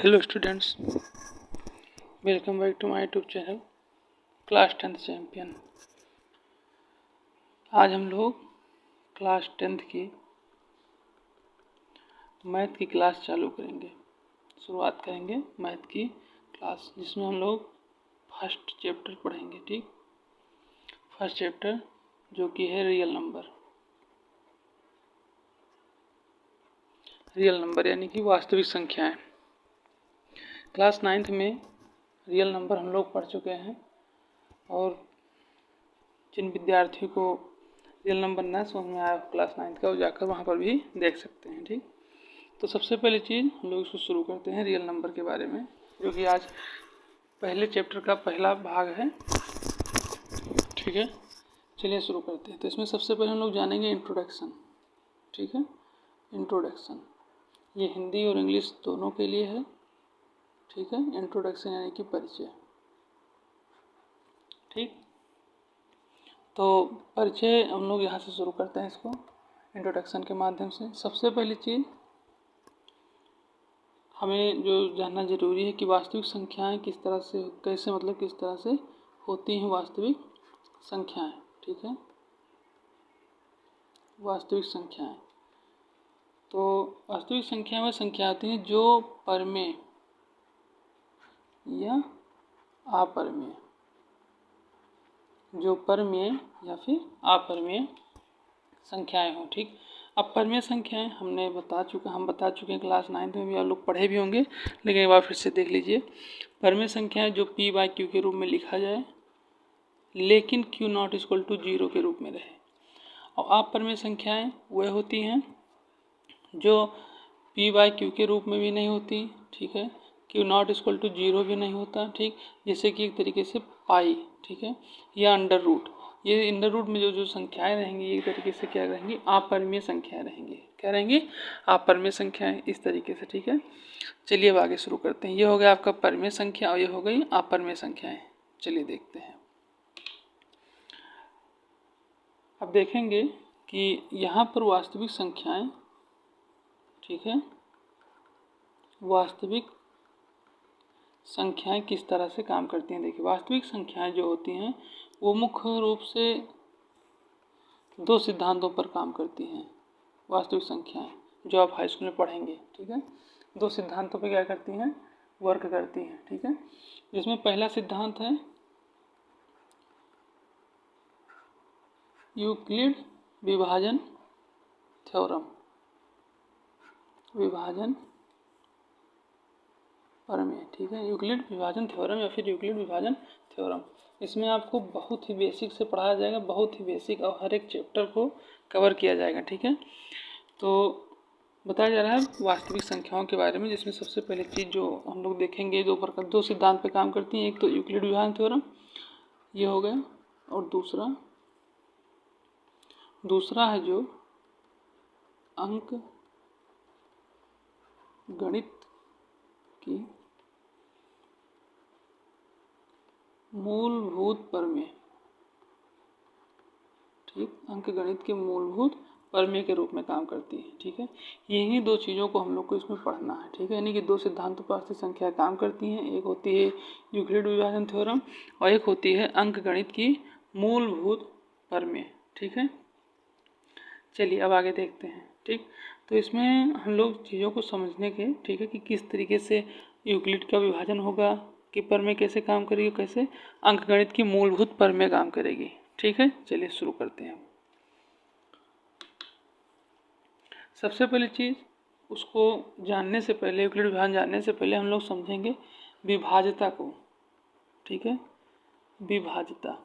Hello students, welcome back to my YouTube channel class 10th champion. आज हम लोग class 10th की math की क्लास चालू करेंगे। शुरुआत करेंगे मैथ की क्लास, जिसमें हम लोग फर्स्ट चैप्टर पढ़ेंगे। ठीक, फर्स्ट चैप्टर जो कि है रियल नंबर यानी कि वास्तविक संख्याएं। क्लास 9th में रियल नंबर हम लोग पढ़ चुके हैं, और जिन विद्यार्थियों को रियल नंबर ना समझ में आया क्लास 9th का, वो जाकर वहाँ पर भी देख सकते हैं। ठीक, तो सबसे पहली चीज़ हम लोग इसको शुरू करते हैं रियल नंबर के बारे में, जो कि आज पहले चैप्टर का पहला भाग है। ठीक है, चलिए शुरू करते हैं। तो इसमें सबसे पहले हम लोग जानेंगे इंट्रोडक्शन। ठीक है, इंट्रोडक्शन ये हिंदी और इंग्लिश दोनों के लिए है। ठीक है, इंट्रोडक्शन यानी कि परिचय। ठीक, तो परिचय हम लोग यहाँ से शुरू करते हैं इसको इंट्रोडक्शन के माध्यम से। सबसे पहली चीज़ हमें जो जानना जरूरी है कि वास्तविक संख्याएं किस तरह से किस तरह से होती हैं वास्तविक संख्याएं। ठीक है, वास्तविक संख्याएं, तो वास्तविक संख्या में संख्या आती हैं जो परमेय या अपरमेय, जो परमेय या फिर अपरमेय संख्याएं हों। ठीक, अब परमेय संख्याएं हम बता चुके हैं क्लास 9th में भी, आप लोग पढ़े भी होंगे, लेकिन एक बार फिर से देख लीजिए। परमेय संख्याएं जो p/q के रूप में लिखा जाए, लेकिन q नॉट इक्वल टू 0 के रूप में रहे। और अपरमेय संख्याएं वह होती हैं जो p/q के रूप में भी नहीं होती। ठीक है, q नॉट इक्वल टू 0 भी नहीं होता। ठीक, जैसे कि एक तरीके से पाई, ठीक है, या अंडर रूट। ये अंडर रूट में जो संख्याएं रहेंगी, एक तरीके से क्या रहेंगी, अपरमेय संख्याएं रहेंगी। क्या रहेंगी? अपरमेय संख्याएं, इस तरीके से। ठीक है, चलिए अब आगे शुरू करते हैं। ये हो गया आपका परमेय संख्या और ये हो गई अपरमेय संख्याएं। चलिए देखते हैं। अब देखेंगे कि यहाँ पर वास्तविक संख्याएं, ठीक है, वास्तविक संख्याएं किस तरह से काम करती हैं। देखिए, वास्तविक संख्याएं जो होती हैं वो मुख्य रूप से दो सिद्धांतों पर काम करती हैं। वास्तविक संख्याएं जो आप हाई स्कूल में पढ़ेंगे, ठीक है, दो सिद्धांतों पर क्या करती हैं, वर्क करती हैं। ठीक है, जिसमें पहला सिद्धांत है यूक्लिड विभाजन थ्योरम, विभाजन प्रमेय। ठीक है, यूक्लिड विभाजन थ्योरम या फिर यूक्लिड विभाजन थ्योरम। इसमें आपको बहुत ही बेसिक से पढ़ाया जाएगा, बहुत ही बेसिक, और हर एक चैप्टर को कवर किया जाएगा। ठीक है, तो बताया जा रहा है वास्तविक संख्याओं के बारे में, जिसमें सबसे पहले चीज़ जो हम लोग देखेंगे, दो सिद्धांत पे काम करती हैं। एक तो यूक्लिड विभाजन थ्योरम, ये हो गया, और दूसरा है जो अंक गणित की मूलभूत प्रमेय। ठीक, अंक गणित के मूलभूत प्रमेय के रूप में काम करती है। ठीक है, यही दो चीज़ों को हम लोग को इसमें पढ़ना है। ठीक है, यानी कि दो सिद्धांतों पर वास्तविक संख्या काम करती हैं। एक होती है यूक्लिड विभाजन थ्योरम और एक होती है अंक गणित की मूलभूत प्रमेय। ठीक है, चलिए अब आगे देखते हैं। ठीक, तो इसमें हम लोग चीज़ों को समझने के, ठीक है, कि किस तरीके से यूक्लिड का विभाजन होगा, कि प्रमेय कैसे काम करेगी, कैसे अंकगणित की मूलभूत प्रमेय काम करेगी। ठीक है, चलिए शुरू करते हैं। सबसे पहली चीज़, उसको जानने से पहले, यूक्लिड विभाजन जानने से पहले हम लोग समझेंगे विभाज्यता को। ठीक है, विभाज्यता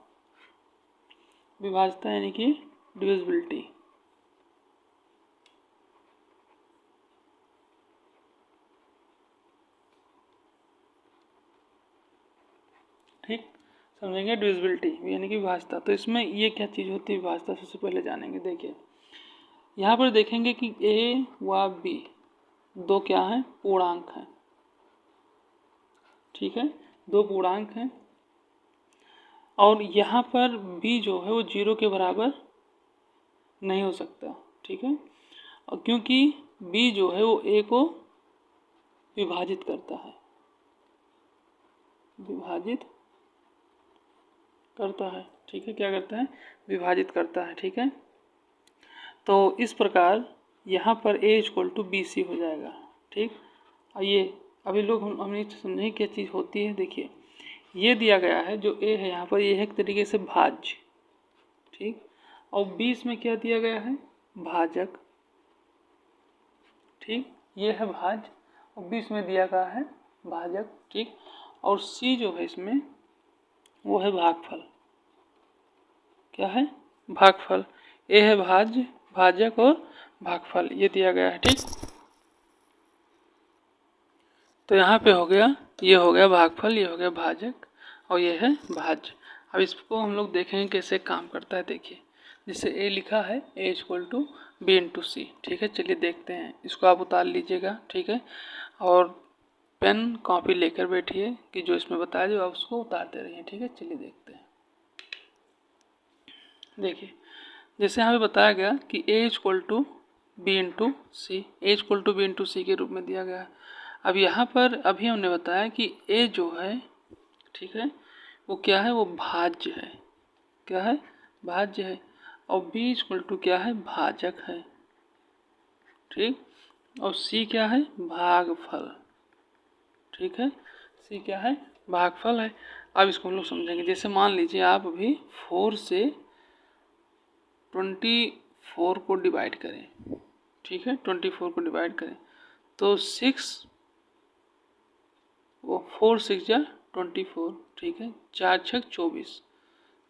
यानी कि डिविजिबिलिटी। ठीक, समझेंगे डिविजिबिलिटी यानी कि विभाज्यता। तो इसमें ये क्या चीज़ होती है विभाज्यता, सबसे पहले जानेंगे। देखिए, यहाँ पर देखेंगे कि a व b दो क्या हैं, पूर्णांक हैं। ठीक है, दो पूर्णांक हैं, और यहाँ पर b जो है वो 0 के बराबर नहीं हो सकता। ठीक है, और क्योंकि b जो है वो a को विभाजित करता है, विभाजित करता है, ठीक है। क्या करता है? विभाजित करता है, ठीक है। तो इस प्रकार यहाँ पर a equal to B C हो जाएगा, ठीक। और ये अभी लोग हमने समझे क्या चीज़ होती है। देखिए ये दिया गया है जो a है यहाँ पर, ये है एक तरीके से भाज्य, ठीक। और b में क्या दिया गया है? भाजक, ठीक। ये है भाज्य और b में दिया गया है भाजक, ठीक। और c जो है इसमें वो है भागफल। क्या है? भागफल। a है भाज्य, भाजक और भागफल, ये दिया गया है, ठीक। तो यहाँ पे हो गया, ये हो गया भागफल, ये हो गया भाजक और ये है भाज्य। अब इसको हम लोग देखेंगे कैसे काम करता है। देखिए जैसे a लिखा है a equal to B into C, ठीक है। चलिए देखते हैं, इसको आप उतार लीजिएगा, ठीक है। और पेन कॉपी लेकर बैठिए कि जो इसमें बताया जो आप उसको उतारते रहिए, ठीक है। चलिए देखते हैं। देखिए जैसे यहाँ पे बताया गया कि a equal to B into C, A equal to B into C के रूप में दिया गया है। अब यहाँ पर अभी हमने बताया कि a जो है, ठीक है, वो क्या है? वो भाज्य है। क्या है? भाज्य है। और b इक्वल टू क्या है? भाजक है, ठीक। और c क्या है? भागफल, ठीक है। c क्या है? भागफल है। अब इसको हम लोग समझेंगे। जैसे मान लीजिए आप अभी 4 से 24 को डिवाइड करें, ठीक है। 24 को डिवाइड करें तो 6 वो 4 6 जा 24, ठीक है। 4 6 24,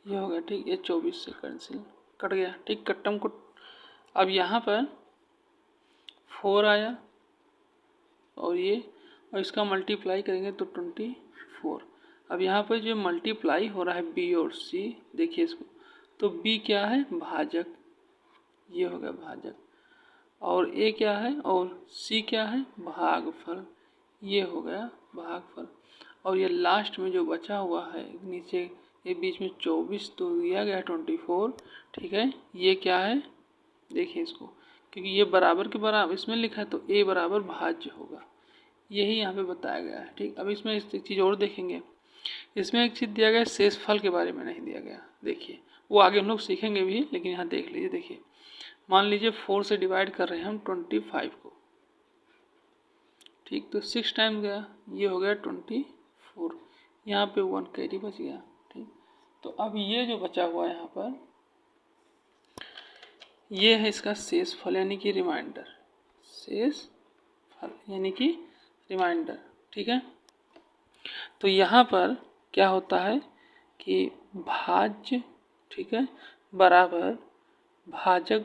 ये होगा, ठीक। ये 24 से कैंसिल कट गया, ठीक। कट्टम को अब यहाँ पर 4 आया और ये, और इसका मल्टीप्लाई करेंगे तो 24। अब यहाँ पर जो मल्टीप्लाई हो रहा है b और c, देखिए इसको, तो b क्या है? भाजक, ये हो गया भाजक। और a क्या है? और c क्या है? भागफल, ये हो गया भागफल। और ये लास्ट में जो बचा हुआ है नीचे, ये बीच में 24 तो दिया गया है 24, ठीक है। ये क्या है? देखिए इसको, क्योंकि ये बराबर के बराबर इसमें लिखा है तो a बराबर भाज्य होगा, यही यहाँ पे बताया गया है, ठीक। अब इसमें एक चीज़ और देखेंगे, इसमें एक चीज़ दिया गया है शेषफल के बारे में नहीं दिया गया। देखिए वो आगे हम लोग सीखेंगे भी, लेकिन यहाँ देख लीजिए। देखिए मान लीजिए 4 से डिवाइड कर रहे हैं हम 25 को, ठीक। तो 6 टाइम गया, ये हो गया 24, यहाँ पे 1 कैरी बच गया, ठीक। तो अब ये जो बचा हुआ है यहाँ पर, ये है इसका शेषफल यानी कि रिमाइंडर, शेषफल यानी कि रिमाइंडर, ठीक है। तो यहाँ पर क्या होता है कि भाज्य, ठीक है, बराबर भाजक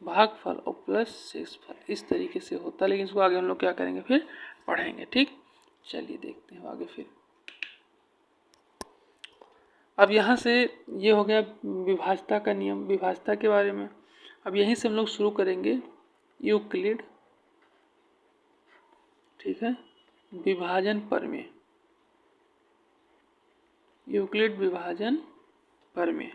भागफल और प्लस शेषफल, इस तरीके से होता है। लेकिन इसको आगे हम लोग क्या करेंगे, फिर पढ़ेंगे, ठीक। चलिए देखते हैं आगे फिर। अब यहाँ से ये हो गया विभाजता का नियम, विभाजता के बारे में। अब यहीं से हम लोग शुरू करेंगे यूक्लिड, ठीक है, विभाजन प्रमेय, यूक्लिड विभाजन प्रमेय,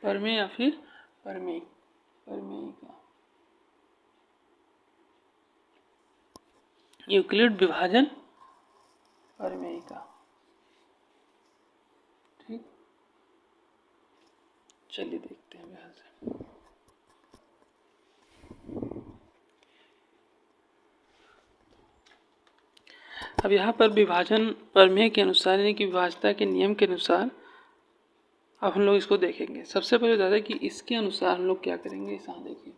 प्रमेय या फिर प्रमेय, प्रमेय का यूक्लिड विभाजन प्रमेय का, ठीक। चलिए देखते हैं यहाँ से। अब यहाँ पर विभाजन प्रमेय के अनुसार यानी कि विभाजता के नियम के अनुसार अब हम लोग इसको देखेंगे। सबसे पहले बता दें कि इसके अनुसार हम लोग क्या करेंगे। इस यहाँ देखिए,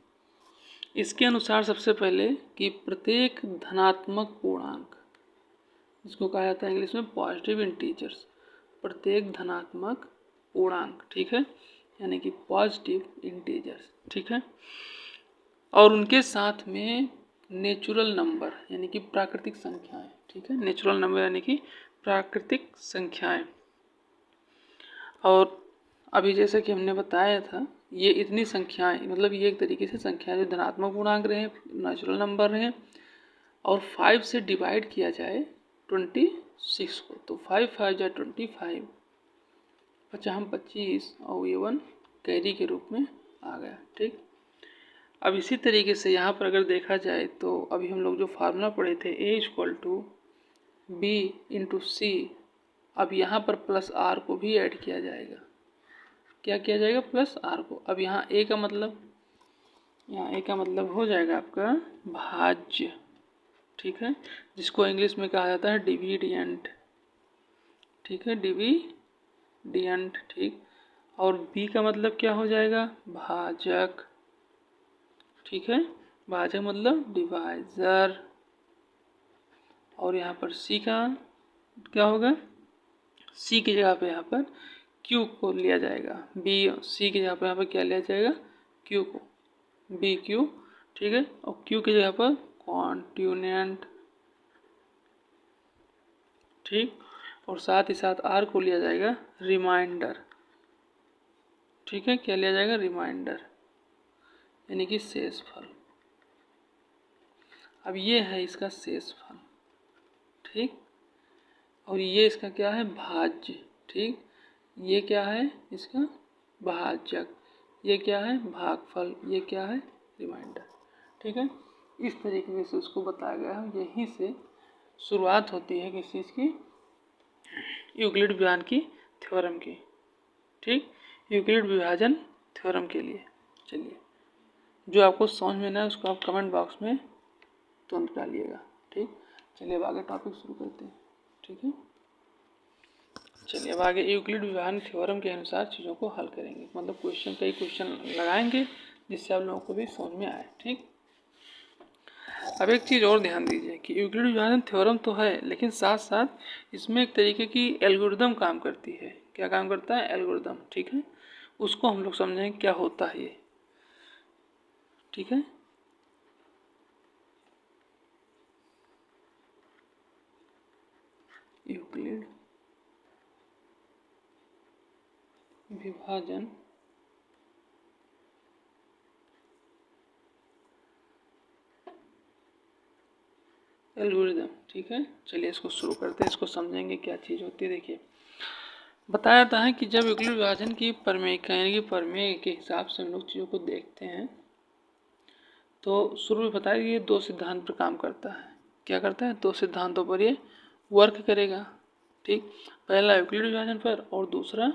इसके अनुसार सबसे पहले कि प्रत्येक धनात्मक पूर्णांक, इसको कहा जाता है इंग्लिश में पॉजिटिव इंटीजर्स, प्रत्येक धनात्मक पूर्णांक, ठीक है, यानी कि पॉजिटिव इंटीजर्स, ठीक है। और उनके साथ में नेचुरल नंबर यानी कि प्राकृतिक संख्याएं, ठीक है, नेचुरल नंबर यानी कि प्राकृतिक संख्याएं। और अभी जैसे कि हमने बताया था, ये इतनी संख्याएं, मतलब ये एक तरीके से संख्याएं जो धनात्मक पूर्णांक रहे, नेचुरल नंबर रहे, और 5 से डिवाइड किया जाए 26 को, तो 5 5 जा 25, 25 और ये 1 कैरी के रूप में आ गया, ठीक। अब इसी तरीके से यहाँ पर अगर देखा जाए तो अभी हम लोग जो फार्मूला पढ़े थे A = B × C, अब यहाँ पर प्लस आर को भी ऐड किया जाएगा। क्या किया जाएगा? प्लस आर को। अब यहाँ ए का मतलब हो जाएगा आपका भाज्य, ठीक है, जिसको इंग्लिश में कहा जाता है डिविडियंट, ठीक है, डिविडियंट, ठीक। और बी का मतलब क्या हो जाएगा? भाजक, ठीक है, भाजक मतलब डिवाइजर। और यहाँ पर सी का क्या होगा? सी की जगह पे यहाँ पर क्यू को लिया जाएगा। बी सी की जगह पर यहाँ पर क्या लिया जाएगा? क्यू को, बी क्यू, ठीक है। और क्यू की जगह पर कॉन्टिन्यूएंट, ठीक। और साथ ही साथ आर को लिया जाएगा रिमाइंडर, ठीक है। क्या लिया जाएगा? रिमाइंडर, यानी कि शेषफल। अब ये है इसका शेषफल, ठीक। और ये इसका क्या है? भाज्य, ठीक। ये क्या है? इसका भाजक। ये क्या है? भागफल। ये क्या है? रिमाइंडर, ठीक है। इस तरीके से उसको बताया गया है। यहीं से शुरुआत होती है किस चीज़ की? यूक्लिड विभाजन की थ्योरम की, ठीक, यूक्लिड विभाजन थ्योरम के लिए। चलिए, जो आपको समझ में ना है उसको आप कमेंट बॉक्स में तुरंत डालिएगा, ठीक। चलिए अब आगे टॉपिक शुरू करते हैं, ठीक है। चलिए अब आगे यूक्लिड विभाजन थ्योरम के अनुसार चीज़ों को हल करेंगे, मतलब कई क्वेश्चन लगाएंगे जिससे आप लोगों को भी समझ में आए, ठीक। अब एक चीज़ और ध्यान दीजिए कि यूक्लिड विभाजन थ्योरम तो है, लेकिन साथ साथ इसमें एक तरीके की एल्गोरिदम काम करती है। क्या काम करता है? एल्गोरिदम, ठीक है। उसको हम लोग समझेंगे क्या होता है ये, ठीक है। यूक्लिड विभाजन एल्गोरिदम, ठीक है। चलिए इसको शुरू करते हैं, इसको समझेंगे क्या चीज़ होती है। देखिए, बताया जाता है कि जब यूक्लिड विभाजन की प्रमेय यानी कि प्रमेय के हिसाब से हम लोग चीज़ों को देखते हैं तो शुरू में बताया कि ये दो सिद्धांत पर काम करता है। क्या करता है? दो सिद्धांतों पर ये वर्क करेगा, ठीक। पहला यूक्लिड विभाजन पर और दूसरा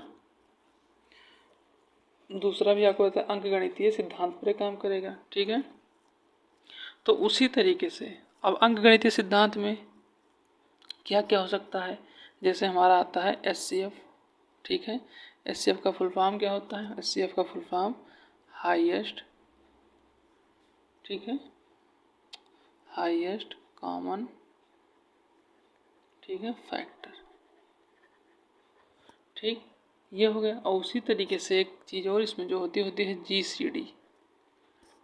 भी आपको पता है अंकगणितीय सिद्धांत पर काम करेगा, ठीक है। तो उसी तरीके से अब अंकगणितीय सिद्धांत में क्या क्या हो सकता है? जैसे हमारा आता है HCF, ठीक है। HCF का फुल फॉर्म क्या होता है? HCF का फुल फॉर्म हाईएस्ट, ठीक है, हाईएस्ट कॉमन, ठीक है, फैक्टर, ठीक। ये हो गया। और उसी तरीके से एक चीज़ और इसमें जो होती है GCD,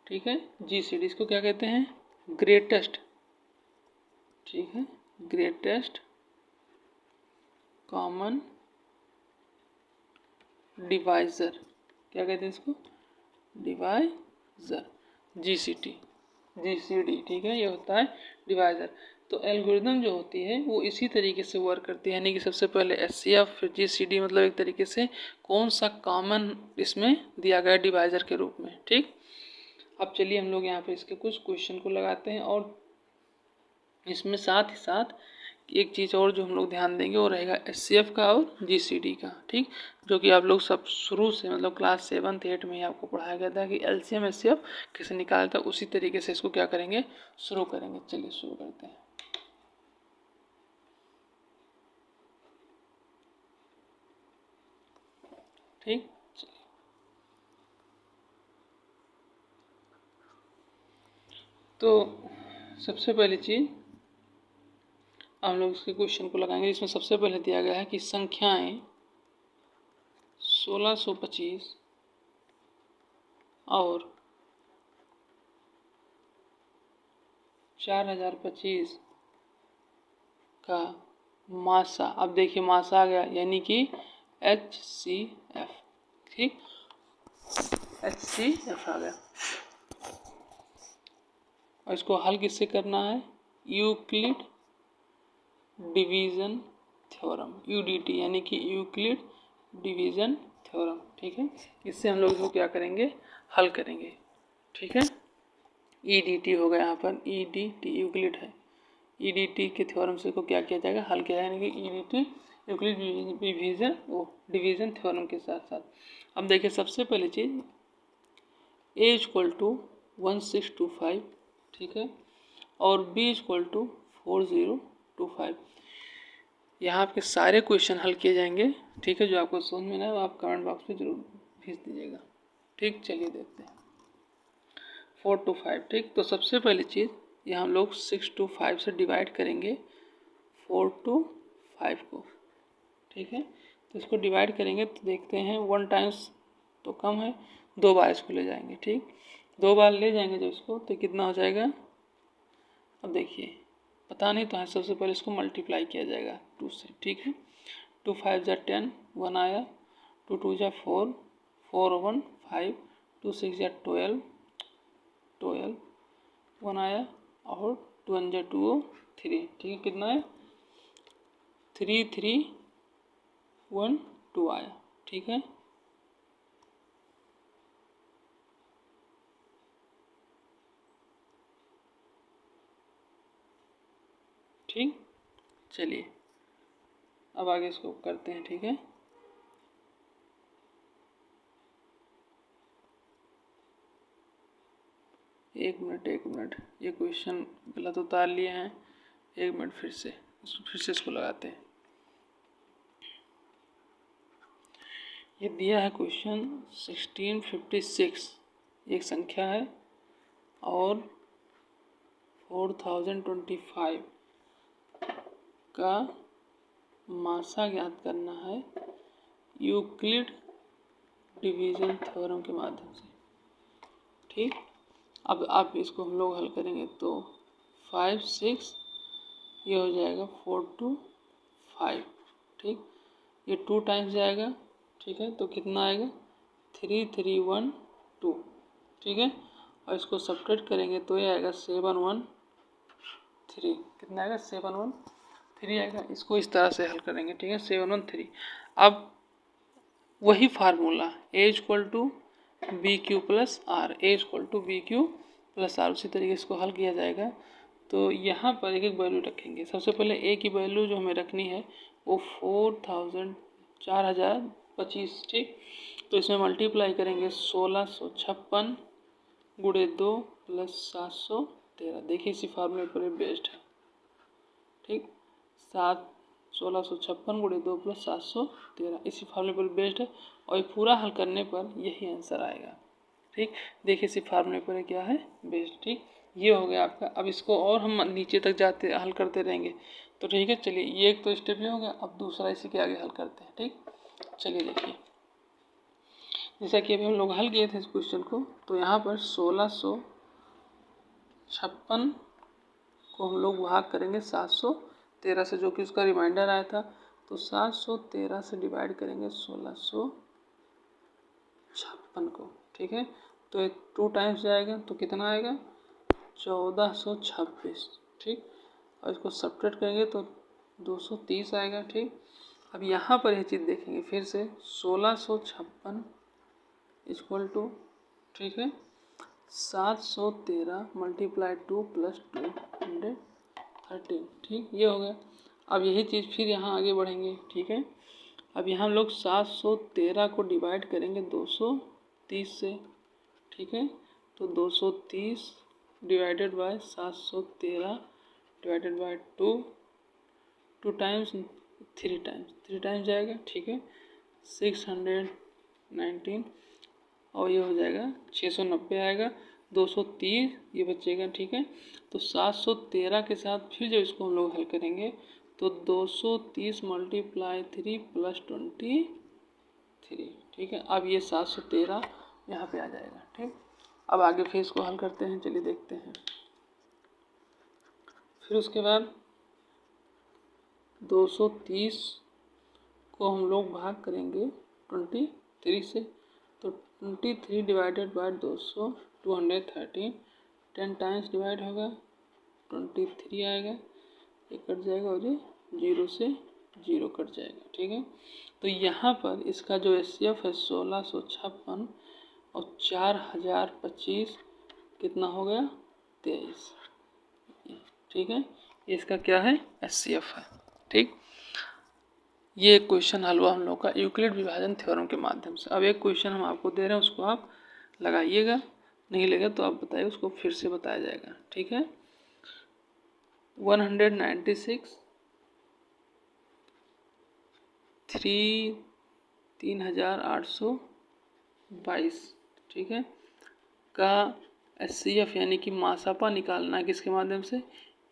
ठीक है। GCD इसको क्या कहते हैं? ग्रेटेस्ट, ठीक है, ग्रेटेस्ट कॉमन डिवाइजर। क्या कहते हैं इसको? डिवाइजर, GCD, ठीक है। ये होता है डिवाइजर। तो एल्गोरिदम जो होती है वो इसी तरीके से वर्क करती है, यानी कि सबसे पहले HCF फिर GCD, मतलब एक तरीके से कौन सा कॉमन इसमें दिया गया डिवाइजर के रूप में, ठीक। अब चलिए हम लोग यहाँ पे इसके कुछ क्वेश्चन को लगाते हैं और इसमें साथ ही साथ एक चीज़ और जो हम लोग ध्यान देंगे वो रहेगा HCF का और GCD का, ठीक, जो कि आप लोग सब शुरू से मतलब क्लास 7th 8th में ही आपको पढ़ाया गया था कि LCM HCF कैसे निकालता है। उसी तरीके से इसको क्या करेंगे? शुरू करेंगे। चलिए शुरू करते हैं, ठीक। तो सबसे पहली चीज़ हम लोग इसके क्वेश्चन को लगाएंगे, जिसमें सबसे पहले दिया गया है कि संख्याएं 1625 और 4025 का मासा। अब देखिए मासा आ गया, यानी कि HCF, ठीक, HCF आ गया। और इसको हल किससे करना है? यूक्लिड डिवीज़न थ्योरम, UDT, यानी कि यूक्लिड डिवीज़न थ्योरम, ठीक है। इससे हम लोग इसको क्या करेंगे? हल करेंगे, ठीक है। EDT होगा यहाँ पर, EDT यूक्लिड है। EDT के थ्योरम से को क्या किया जाएगा, हल किया जाएगा, यानी कि EDT यूक्लिड डिवीज़न थ्योरम के साथ साथ। अब देखिए सबसे पहली चीज़ A = 1625, ठीक है, और B = 4025। यहाँ आपके सारे क्वेश्चन हल किए जाएंगे, ठीक है। जो आपको समझ में ना है वो आप कमेंट बॉक्स में जरूर भेज दीजिएगा, ठीक। चलिए देखते हैं 4 to 5, ठीक। तो सबसे पहली चीज़ यहाँ हम लोग 6 to 5 से डिवाइड करेंगे 4 to 5 को, ठीक है। तो इसको डिवाइड करेंगे तो देखते हैं 1 टाइम्स तो कम है, 2 बार इसको ले जाएंगे, ठीक। 2 बार ले जाएंगे जब इसको तो कितना हो जाएगा, अब देखिए पता नहीं तो है, सबसे पहले इसको मल्टीप्लाई किया जाएगा 2 से, ठीक है। 2 5 = 10, 1 आया, 2 2 = 4, 4 1 5, 2 6 = 12, 12 1 आया, और 2 1 = 2 3, ठीक है। कितना है 3 3 1 2 आया, ठीक है। ठीक, चलिए अब आगे इसको करते हैं, ठीक है। एक मिनट, ये क्वेश्चन गलत उतार लिए हैं, 1 मिनट फिर से इसको लगाते हैं। ये दिया है क्वेश्चन 1656, एक संख्या है, और 4025 का मासा ज्ञात करना है यूक्लिड डिवीज़न थ्योरम के माध्यम से, ठीक। अब आप इसको हम लोग हल करेंगे तो 5 6, ये हो जाएगा 4 to 5, ठीक। ये 2 टाइम्स जाएगा, ठीक है, तो कितना आएगा 3 3 1 2, ठीक है। और इसको सब्ट्रैक्ट करेंगे तो ये आएगा 7 1 3, कितना आएगा 7 1 3 आएगा। इसको इस तरह से हल करेंगे, ठीक है, 7 1 3। अब वही formula A = BQ + R, A = BQ + R, उसी तरीके से इसको हल किया जाएगा। तो यहाँ पर एक एक वैल्यू रखेंगे। सबसे पहले A की वैल्यू जो हमें रखनी है वो 4025, ठीक। तो इसमें मल्टीप्लाई करेंगे 1656 गुणे 2 + 713। देखिए इसी फार्मूले पर बेस्ड है, ठीक। 1656 गुणे 2 + 713 इसी फार्मूले पर बेस्ड है, और ये पूरा हल करने पर यही आंसर आएगा, ठीक। देखिए इसी फार्मूले पर क्या है बेस्ड, ठीक। ये हो गया आपका। अब इसको और हम नीचे तक जाते हल करते रहेंगे, तो ठीक है। चलिए ये एक तो स्टेप ये हो गया, अब दूसरा इसी के आगे हल करते हैं, ठीक। चलिए देखिए, जैसा कि अभी हम लोग हल किए थे इस क्वेश्चन को, तो यहाँ पर 1656 को हम लोग भाग करेंगे 713 से, जो कि उसका रिमाइंडर आया था। तो 713 से डिवाइड करेंगे 1656 को, ठीक है। तो ये 2 टाइम्स जाएगा तो कितना आएगा 1426, ठीक। और इसको सब्ट्रैक्ट करेंगे तो 230 आएगा, ठीक। अब यहाँ पर यह चीज़ देखेंगे फिर से 1656 = ठीक है 713 × 2 + 213, ठीक। ये हो गया। अब यही चीज़ फिर यहाँ आगे बढ़ेंगे, ठीक है। अब यहाँ हम लोग 713 को डिवाइड करेंगे 230 से, ठीक है। तो 230 divided by 713 divided by 2, 2 times 3 times जाएगा, ठीक है। 619, और ये हो जाएगा 690 आएगा, 230 ये बचेगा, ठीक है। तो 713 के साथ फिर जब इसको हम लोग हल करेंगे तो 230 × 3 + 23, ठीक है। अब ये 713 यहाँ पे आ जाएगा, ठीक। अब आगे फिर इसको हल करते हैं, चलिए देखते हैं। फिर उसके बाद 230 को हम लोग भाग करेंगे 23 से, तो 23 डिवाइडेड बाय 200 213, 10 टाइम्स डिवाइड होगा 23 आएगा, ये कट जाएगा और ये 0 से 0 कट जाएगा, ठीक है। तो यहाँ पर इसका जो HCF है 1656 और 4025 कितना हो गया 23, ठीक है। इसका क्या है, HCF है, ठीक। ये एक क्वेश्चन हल हुआ हम लोग का यूक्लिड विभाजन थ्योरम के माध्यम से। अब एक क्वेश्चन हम आपको दे रहे हैं, उसको आप लगाइएगा, नहीं लगे तो आप बताइए, उसको फिर से बताया जाएगा, ठीक है। 196 3822, ठीक है, का HCF यानी कि मासापा निकालना है किसके माध्यम से,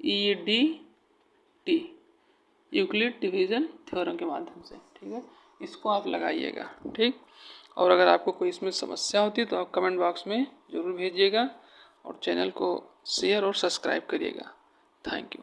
EDT, यूक्लिड डिवीजन थ्योरम के माध्यम से, ठीक है। इसको आप लगाइएगा, ठीक। और अगर आपको कोई इसमें समस्या होती है तो आप कमेंट बॉक्स में ज़रूर भेजिएगा और चैनल को शेयर और सब्सक्राइब करिएगा। Thank you.